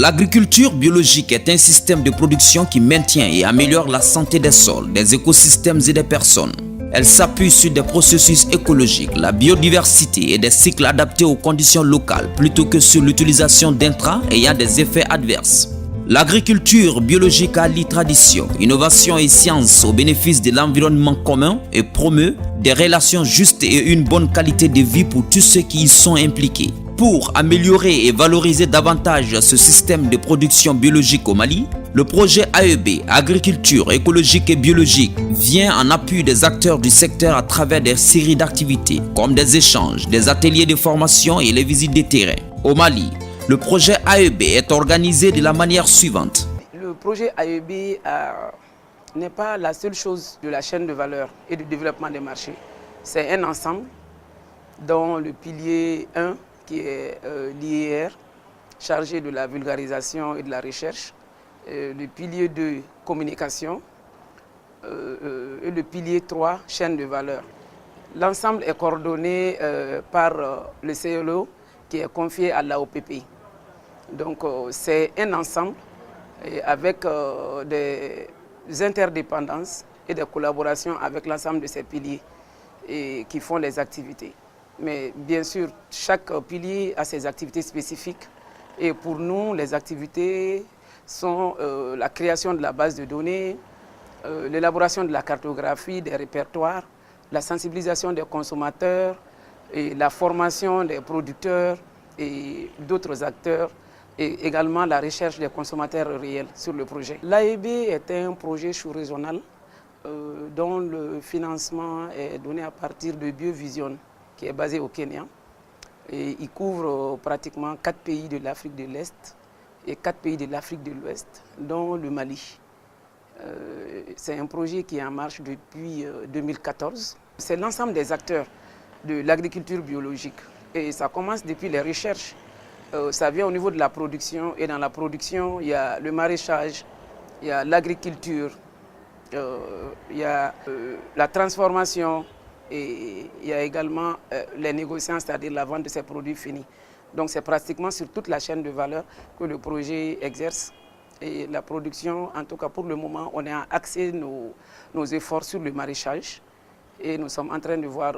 L'agriculture biologique est un système de production qui maintient et améliore la santé des sols, des écosystèmes et des personnes. Elle s'appuie sur des processus écologiques, la biodiversité et des cycles adaptés aux conditions locales plutôt que sur l'utilisation d'intrants ayant des effets adverses. L'agriculture biologique allie tradition, innovation et science au bénéfice de l'environnement commun et promeut des relations justes et une bonne qualité de vie pour tous ceux qui y sont impliqués. Pour améliorer et valoriser davantage ce système de production biologique au Mali, le projet AEB, Agriculture écologique et biologique, vient en appui des acteurs du secteur à travers des séries d'activités, comme des échanges, des ateliers de formation et les visites de terrain. Au Mali, le projet AEB est organisé de la manière suivante. Le projet AEB n'est pas la seule chose de la chaîne de valeur et du développement des marchés. C'est un ensemble dont le pilier 1, qui est l'IER, chargé de la vulgarisation et de la recherche, le pilier 2, communication, et le pilier 3, chaîne de valeur. L'ensemble est coordonné par le CLO qui est confié à l'AOPP. Donc c'est un ensemble avec des interdépendances et des collaborations avec l'ensemble de ces piliers qui font les activités. Mais bien sûr, chaque pilier a ses activités spécifiques. Et pour nous, les activités sont la création de la base de données, l'élaboration de la cartographie, des répertoires, la sensibilisation des consommateurs, et la formation des producteurs et d'autres acteurs, et également la recherche des consommateurs réels sur le projet. L'AEB est un projet sous-régional dont le financement est donné à partir de Biovision, qui est basé au Kenya. Et il couvre pratiquement 4 pays de l'Afrique de l'Est et 4 pays de l'Afrique de l'Ouest, dont le Mali. C'est un projet qui est en marche depuis 2014. C'est l'ensemble des acteurs de l'agriculture biologique. Et ça commence depuis les recherches. Ça vient au niveau de la production. Et dans la production, il y a le maraîchage, il y a l'agriculture, il y a la transformation, et il y a également les négociants, c'est-à-dire la vente de ces produits finis. Donc c'est pratiquement sur toute la chaîne de valeur que le projet exerce. Et la production, en tout cas pour le moment, on a axé nos efforts sur le maraîchage. Et nous sommes en train de voir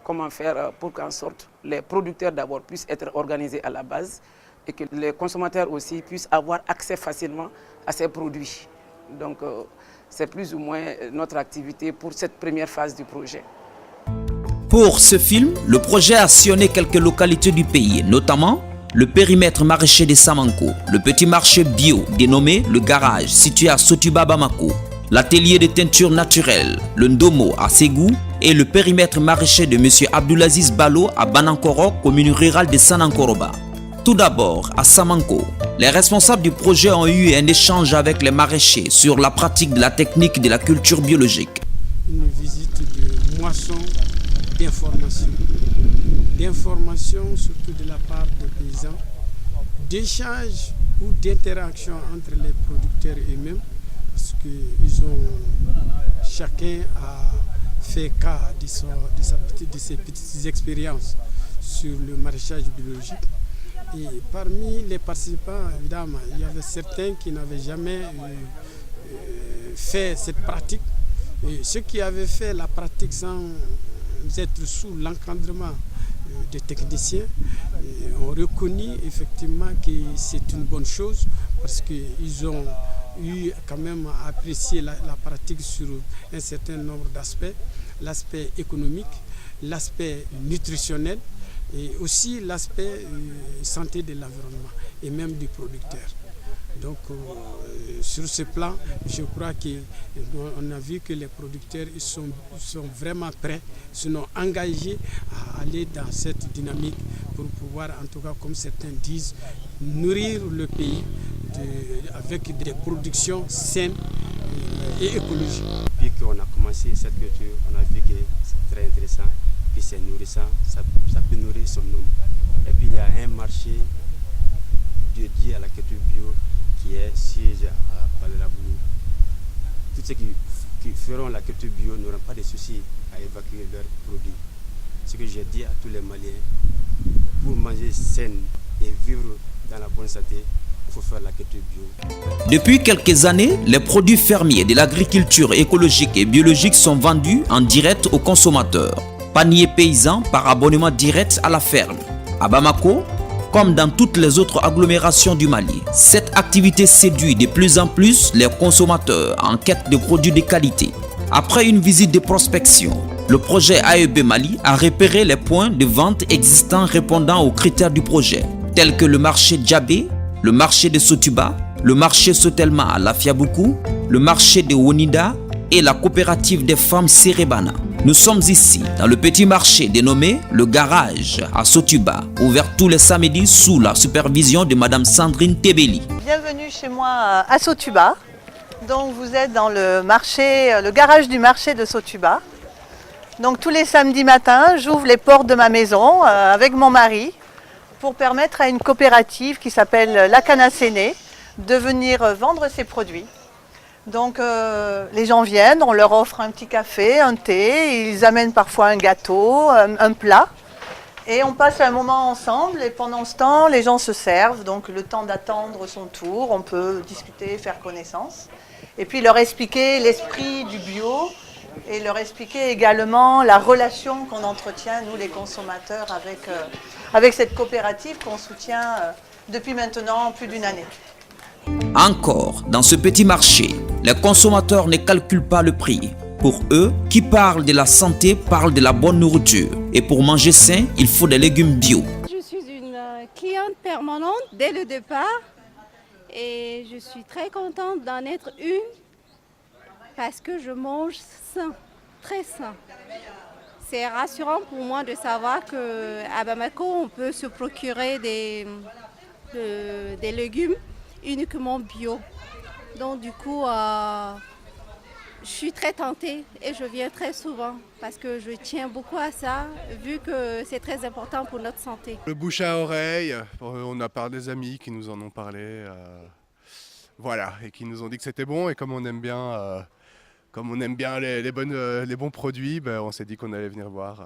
comment faire pour qu'en sorte les producteurs d'abord puissent être organisés à la base et que les consommateurs aussi puissent avoir accès facilement à ces produits. Donc c'est plus ou moins notre activité pour cette première phase du projet. Pour ce film, le projet a sillonné quelques localités du pays, notamment le périmètre maraîcher de Samanko, le petit marché bio dénommé Le Garage, situé à Sotuba Bamako, l'atelier de teinture naturelle, le Ndomo à Ségou et le périmètre maraîcher de M. Abdoulaziz Balo à Banankoro, commune rurale de Sanankoroba. Tout d'abord, à Samanko, les responsables du projet ont eu un échange avec les maraîchers sur la pratique de la technique de la culture biologique. Une visite de moisson d'information surtout de la part des paysans, d'échange ou d'interaction entre les producteurs eux-mêmes, parce que chacun a fait cas de ses petites expériences sur le maraîchage biologique. Et parmi les participants, évidemment, il y avait certains qui n'avaient jamais fait cette pratique. Et ceux qui avaient fait la pratique sans être sous l'encadrement des techniciens ont reconnu effectivement que c'est une bonne chose parce qu'ils ont eu quand même à apprécier la pratique sur un certain nombre d'aspects, l'aspect économique, l'aspect nutritionnel et aussi l'aspect santé de l'environnement et même du producteur. Donc sur ce plan, je crois qu'on a vu que les producteurs sont vraiment prêts, sont engagés à aller dans cette dynamique pour pouvoir, en tout cas comme certains disent, nourrir le pays avec des productions saines et écologiques. Depuis qu'on a commencé cette culture, on a vu que c'est très intéressant, que c'est nourrissant, ça peut nourrir son homme. Et puis il y a un marché dédié à la culture bio qui est siège à Balerabougou. Tous ceux qui feront la culture bio n'auront pas de soucis à évacuer leurs produits. Ce que j'ai dit à tous les Maliens, pour manger sain et vivre dans la bonne santé, il faut faire l'agriculture bio. Depuis quelques années, les produits fermiers de l'agriculture écologique et biologique sont vendus en direct aux consommateurs. Panier paysan par abonnement direct à la ferme. À Bamako, comme dans toutes les autres agglomérations du Mali, cette activité séduit de plus en plus les consommateurs en quête de produits de qualité. Après une visite de prospection, le projet AEB Mali a repéré les points de vente existants répondant aux critères du projet, tels que le marché Djabé, le marché de Sotuba, le marché Sotelma à Lafiaboukou, le marché de Wonida et la coopérative des femmes Serebana. Nous sommes ici dans le petit marché dénommé le Garage à Sotuba, ouvert tous les samedis sous la supervision de Madame Sandrine Tebeli. Bienvenue chez moi à Sotuba. Donc vous êtes dans le marché, le garage du marché de Sotuba. Donc tous les samedis matins, j'ouvre les portes de ma maison avec mon mari pour permettre à une coopérative qui s'appelle La Canacéné de venir vendre ses produits. Donc les gens viennent, on leur offre un petit café, un thé, ils amènent parfois un gâteau, un plat. Et on passe un moment ensemble et pendant ce temps, les gens se servent. Donc le temps d'attendre son tour, on peut discuter, faire connaissance. Et puis leur expliquer l'esprit du bio et leur expliquer également la relation qu'on entretient, nous les consommateurs, avec cette coopérative qu'on soutient depuis maintenant plus d'une année. Encore, dans ce petit marché, les consommateurs ne calculent pas le prix. Pour eux, qui parle de la santé parle de la bonne nourriture. Et pour manger sain, il faut des légumes bio. Je suis une cliente permanente dès le départ et je suis très contente d'en être une parce que je mange sain, très sain. C'est rassurant pour moi de savoir qu'à Bamako, on peut se procurer des légumes uniquement bio. Donc du coup, je suis très tentée et je viens très souvent parce que je tiens beaucoup à ça, vu que c'est très important pour notre santé. Le bouche à oreille, on a par des amis qui nous en ont parlé, voilà, et qui nous ont dit que c'était bon. Et comme on aime bien les bons produits, ben, on s'est dit qu'on allait venir voir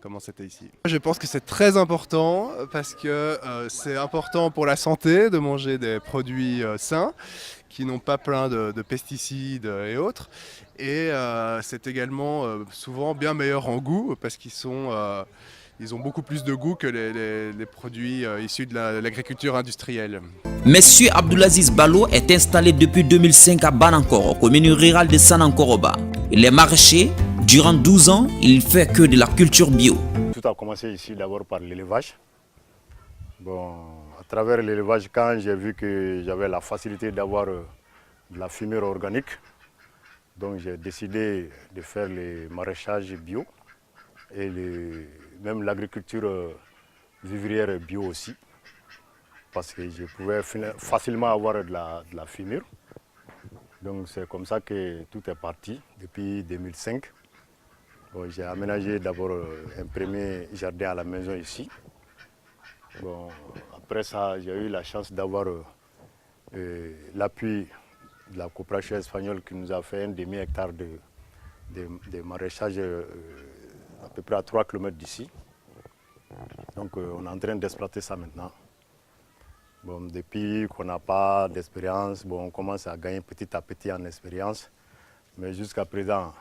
comment c'était ici. Je pense que c'est très important parce que c'est important pour la santé de manger des produits sains qui n'ont pas plein de pesticides et autres. Et c'est également souvent bien meilleur en goût parce qu'ils ont beaucoup plus de goût que les produits issus de l'agriculture industrielle. Monsieur Abdoulaziz Ballo est installé depuis 2005 à Banankoro, commune rurale de Sanankoroba. Il est maraîcher. Durant 12 ans, il ne fait que de la culture bio. Tout a commencé ici d'abord par l'élevage. Bon, à travers l'élevage, quand j'ai vu que j'avais la facilité d'avoir de la fumure organique, donc j'ai décidé de faire le maraîchage bio et même l'agriculture vivrière bio aussi, parce que je pouvais facilement avoir de la fumure. Donc c'est comme ça que tout est parti depuis 2005. Bon, j'ai aménagé d'abord un premier jardin à la maison ici. Bon, après ça, j'ai eu la chance d'avoir l'appui de la coopération espagnole qui nous a fait un demi-hectare de maraîchage à peu près à 3 km d'ici. Donc on est en train d'exploiter ça maintenant. Bon, depuis qu'on n'a pas d'expérience, bon, on commence à gagner petit à petit en expérience. Mais jusqu'à présent,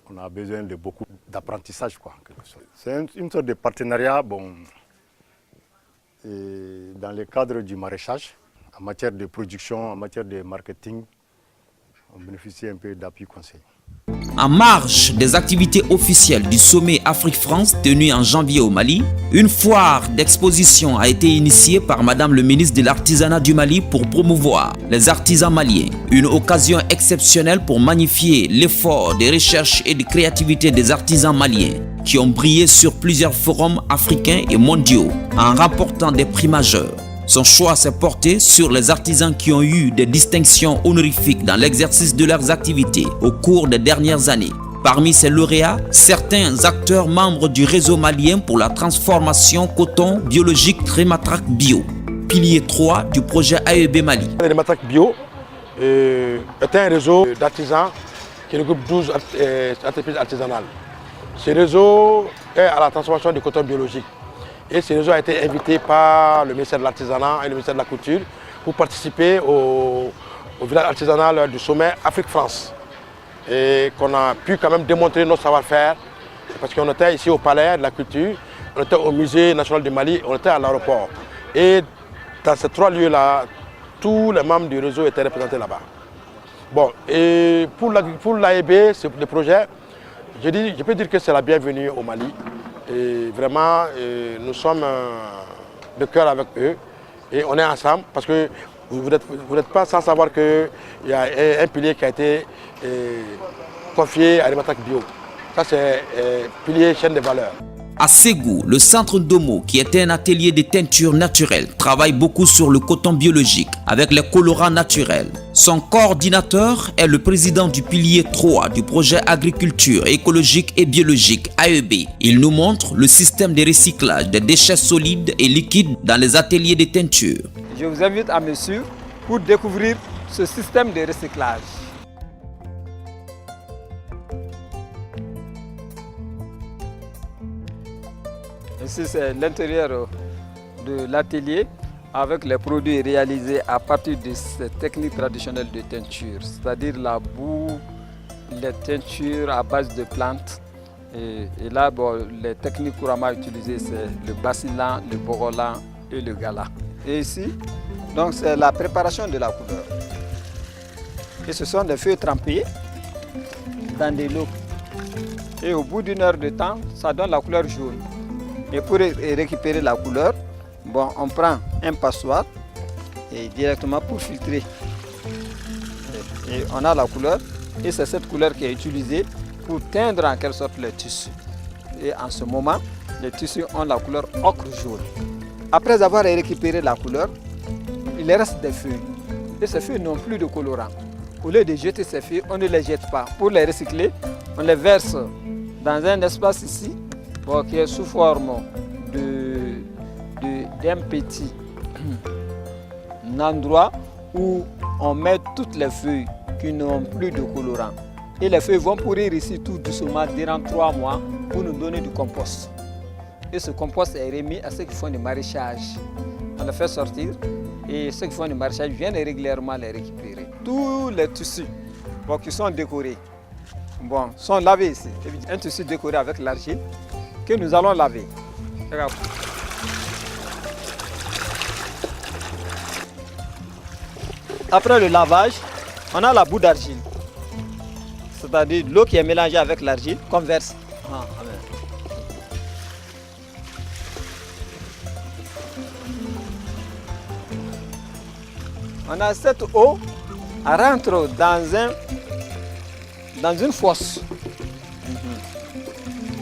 on a besoin de beaucoup d'apprentissage, quoi. C'est une sorte de partenariat, bon, et dans le cadre du maraîchage, en matière de production, en matière de marketing, on bénéficie un peu d'appui conseil. En marge des activités officielles du sommet Afrique-France tenu en janvier au Mali, une foire d'exposition a été initiée par Madame le ministre de l'Artisanat du Mali pour promouvoir les artisans maliens. Une occasion exceptionnelle pour magnifier l'effort de recherche et de créativité des artisans maliens qui ont brillé sur plusieurs forums africains et mondiaux en remportant des prix majeurs. Son choix s'est porté sur les artisans qui ont eu des distinctions honorifiques dans l'exercice de leurs activités au cours des dernières années. Parmi ces lauréats, certains acteurs membres du réseau malien pour la transformation coton biologique Rematrac Bio, pilier 3 du projet AEB Mali. Rematrac Bio est un réseau d'artisans qui regroupe 12 entreprises artisanales. Ce réseau est à la transformation du coton biologique. Et ce réseau a été invité par le ministère de l'Artisanat et le ministère de la Culture pour participer au village artisanal du sommet Afrique-France. Et qu'on a pu quand même démontrer notre savoir-faire, parce qu'on était ici au Palais de la Culture, on était au Musée national du Mali, on était à l'aéroport. Et dans ces 3 lieux-là, tous les membres du réseau étaient représentés là-bas. Bon, et pour l'AEB, le projet, je peux dire que c'est la bienvenue au Mali. Et vraiment, nous sommes de cœur avec eux et on est ensemble parce que vous n'êtes pas sans savoir qu'il y a un pilier qui a été confié à Rematak Bio. Ça, c'est pilier chaîne de valeur. À Ségou, le centre Domo, qui était un atelier de teinture naturelle, travaille beaucoup sur le coton biologique avec les colorants naturels. Son coordinateur est le président du pilier 3 du projet agriculture écologique et biologique AEB. Il nous montre le système de recyclage des déchets solides et liquides dans les ateliers de teinture. Je vous invite à me suivre pour découvrir ce système de recyclage. Ici, c'est l'intérieur de l'atelier avec les produits réalisés à partir de ces techniques traditionnelles de teinture, c'est-à-dire la boue, les teintures à base de plantes. Et là, bon, les techniques couramment utilisées, c'est le basilan, le borolan et le gala. Et ici, donc c'est la préparation de la couleur. Et ce sont des feuilles trempées dans de l'eau. Et au bout d'1 heure de temps, ça donne la couleur jaune. Et pour récupérer la couleur, bon, on prend un passoire et directement pour filtrer. Et on a la couleur et c'est cette couleur qui est utilisée pour teindre en quelque sorte les tissus. Et en ce moment, les tissus ont la couleur ocre jaune. Après avoir récupéré la couleur, il reste des feuilles. Et ces feuilles n'ont plus de colorant. Au lieu de jeter ces feuilles, on ne les jette pas. Pour les recycler, on les verse dans un espace ici, bon, qui est sous forme d'un petit endroit où on met toutes les feuilles qui n'ont plus de colorant. Et les feuilles vont pourrir ici tout doucement durant 3 mois pour nous donner du compost. Et ce compost est remis à ceux qui font du maraîchage. On le fait sortir et ceux qui font du maraîchage viennent régulièrement les récupérer. Tous les tissus bon, qui sont décorés bon, sont lavés ici. Un tissu décoré avec l'argile que nous allons laver. Regarde. Après le lavage, on a la boue d'argile. C'est-à-dire l'eau qui est mélangée avec l'argile qu'on verse. On a cette eau, elle rentre dans une fosse.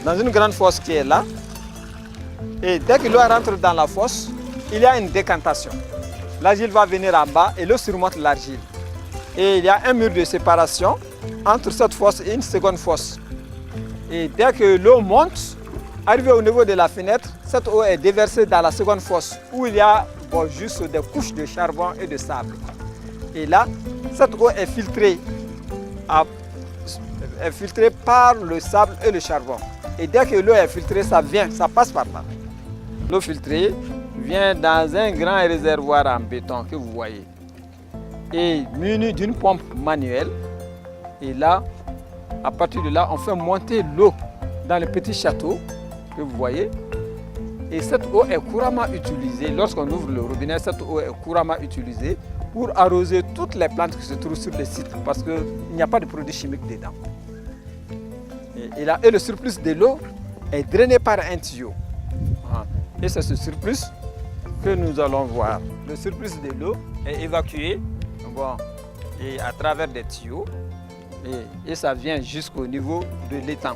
Dans une grande fosse qui est là. Et dès que l'eau rentre dans la fosse, il y a une décantation. L'argile va venir en bas et l'eau surmonte l'argile. Et il y a un mur de séparation entre cette fosse et une seconde fosse. Et dès que l'eau monte, arrivée au niveau de la fenêtre, cette eau est déversée dans la seconde fosse où il y a bon, juste des couches de charbon et de sable. Et là, cette eau est filtrée par le sable et le charbon. Et dès que l'eau est filtrée, ça passe par là. L'eau filtrée vient dans un grand réservoir en béton que vous voyez. Et muni d'une pompe manuelle. Et là, à partir de là, on fait monter l'eau dans le petit château que vous voyez. Et cette eau est couramment utilisée, lorsqu'on ouvre le robinet, cette eau est couramment utilisée pour arroser toutes les plantes qui se trouvent sur le site parce qu'il n'y a pas de produits chimiques dedans. Et le surplus de l'eau est drainé par un tuyau. Et c'est ce surplus que nous allons voir. Le surplus de l'eau est évacué bon, et à travers des tuyaux et ça vient jusqu'au niveau de l'étang.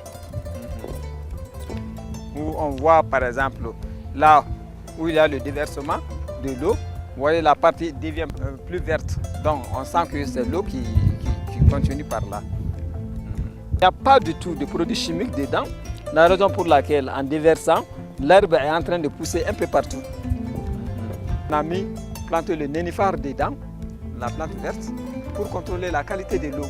Où on voit par exemple là où il y a le déversement de l'eau, vous voyez la partie devient plus verte. Donc on sent que c'est l'eau qui continue par là. Il n'y a pas du tout de produits chimiques dedans, la raison pour laquelle en déversant, l'herbe est en train de pousser un peu partout. On a planté le nénuphar dedans, la plante verte, pour contrôler la qualité de l'eau.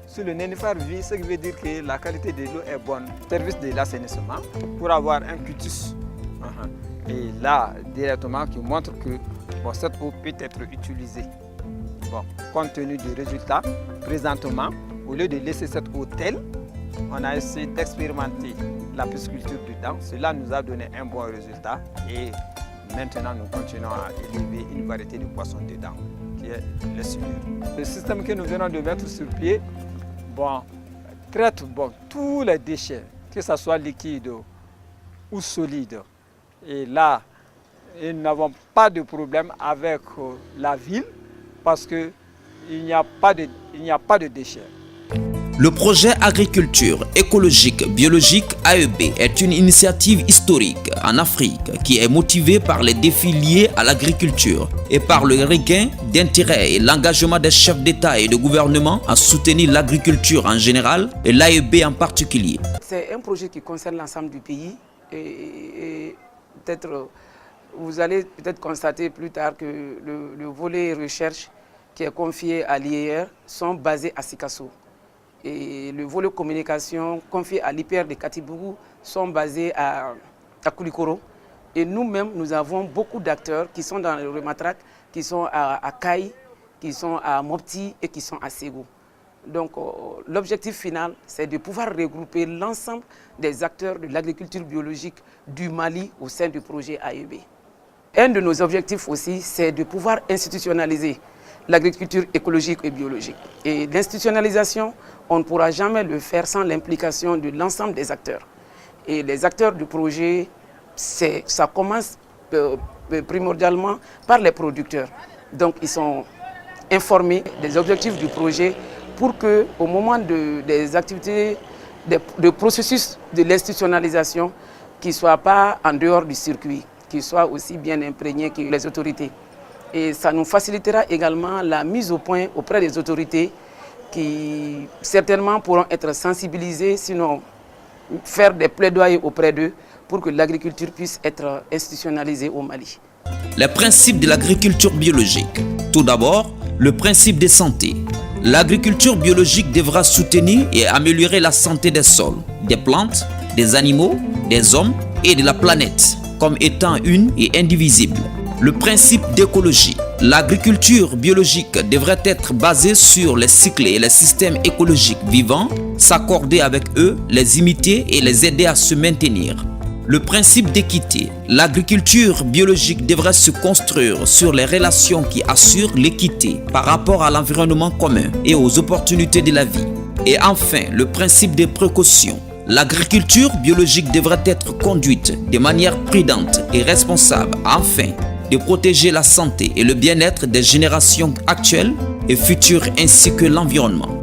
Si le nénuphar vit, ce qui veut dire que la qualité de l'eau est bonne. Service de l'assainissement pour avoir un cutus. Et là, directement, qui montre que bon, cette eau peut être utilisée. Bon, compte tenu du résultat, présentement, au lieu de laisser cette eau telle, on a essayé d'expérimenter la pisciculture dedans. Cela nous a donné un bon résultat et maintenant nous continuons à élever une variété de poissons dedans, qui est le silure. Le système que nous venons de mettre sur pied, bon, traite tous les déchets, que ce soit liquide ou solide. Et là, nous n'avons pas de problème avec la ville parce qu'il n'y a pas de déchets. Le projet Agriculture écologique biologique AEB est une initiative historique en Afrique qui est motivée par les défis liés à l'agriculture et par le regain d'intérêt et l'engagement des chefs d'État et de gouvernement à soutenir l'agriculture en général et l'AEB en particulier. C'est un projet qui concerne l'ensemble du pays et peut-être vous allez peut-être constater plus tard que le volet recherche qui est confié à l'IER sont basés à Sikasso. Et le volet communication confié à l'IPR de Katibougou sont basés à Koulikoro. Et nous-mêmes, nous avons beaucoup d'acteurs qui sont dans le Rematrak, qui sont à Kaï, qui sont à Mopti et qui sont à Ségou. Donc l'objectif final, c'est de pouvoir regrouper l'ensemble des acteurs de l'agriculture biologique du Mali au sein du projet AEB. Un de nos objectifs aussi, c'est de pouvoir institutionnaliser l'agriculture écologique et biologique. Et l'institutionnalisation, on ne pourra jamais le faire sans l'implication de l'ensemble des acteurs. Et les acteurs du projet, ça commence primordialement par les producteurs. Donc ils sont informés des objectifs du projet pour qu'au moment des activités, de processus de l'institutionnalisation, qu'ils ne soient pas en dehors du circuit, qu'ils soient aussi bien imprégnés que les autorités. Et ça nous facilitera également la mise au point auprès des autorités qui certainement pourront être sensibilisées, sinon faire des plaidoyers auprès d'eux pour que l'agriculture puisse être institutionnalisée au Mali. Les principes de l'agriculture biologique. Tout d'abord, le principe de santé. L'agriculture biologique devra soutenir et améliorer la santé des sols, des plantes, des animaux, des hommes et de la planète, comme étant une et indivisible. Le principe d'écologie. L'agriculture biologique devrait être basée sur les cycles et les systèmes écologiques vivants, s'accorder avec eux, les imiter et les aider à se maintenir. Le principe d'équité. L'agriculture biologique devrait se construire sur les relations qui assurent l'équité par rapport à l'environnement commun et aux opportunités de la vie. Et enfin, le principe de précaution. L'agriculture biologique devrait être conduite de manière prudente et responsable afin de protéger la santé et le bien-être des générations actuelles et futures ainsi que l'environnement.